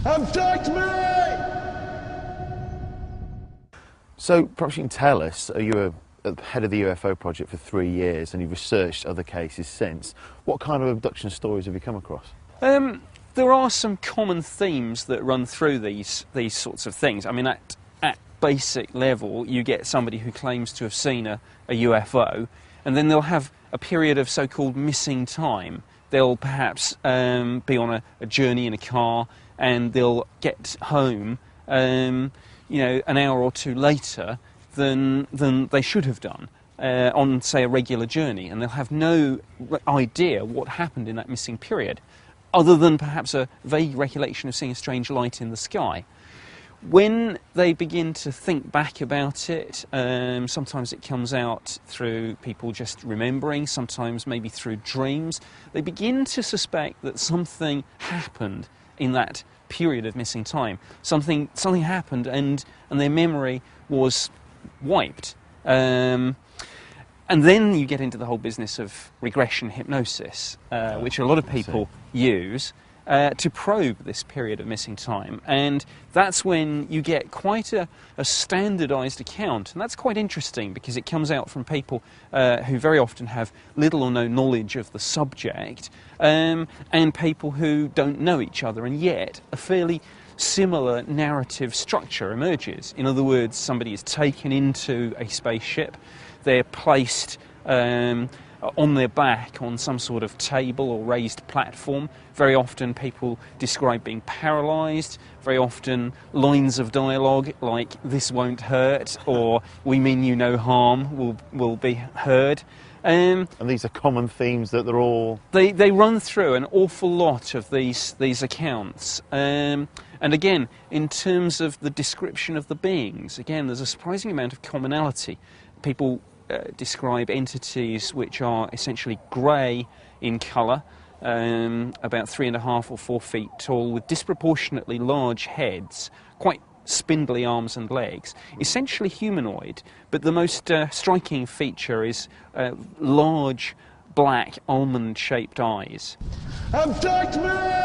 Abduct me! So perhaps you can tell us, you were at the head of the UFO project for 3 years and you've researched other cases since. What kind of abduction stories have you come across? There are some common themes that run through these sorts of things. I mean, at basic level, you get somebody who claims to have seen a UFO, and then they'll have a period of so-called missing time. They'll perhaps be on a journey in a car, and they'll get home, you know, an hour or two later than they should have done on, say, a regular journey, and they'll have no idea what happened in that missing period, other than perhaps a vague recollection of seeing a strange light in the sky. When they begin to think back about it, sometimes it comes out through people just remembering, sometimes maybe through dreams. They begin to suspect that something happened in that period of missing time. Something happened and their memory was wiped. And then you get into the whole business of regression hypnosis, which a lot of people use to probe this period of missing time. And that's when you get quite a standardised account. And that's quite interesting because it comes out from people who very often have little or no knowledge of the subject, and people who don't know each other, and yet a fairly similar narrative structure emerges. In other words, somebody is taken into a spaceship, they're placed on their back on some sort of table or raised platform. Very often people describe being paralysed, very often lines of dialogue like "this won't hurt" or "we mean you no harm" will be heard. And these are common themes that they're all... They run through an awful lot of these accounts. And again, in terms of the description of the beings, again, there's a surprising amount of commonality. People describe entities which are essentially grey in colour, about 3.5 or 4 feet tall, with disproportionately large heads, quite spindly arms and legs, essentially humanoid, but the most striking feature is large black almond-shaped eyes. Abduct me!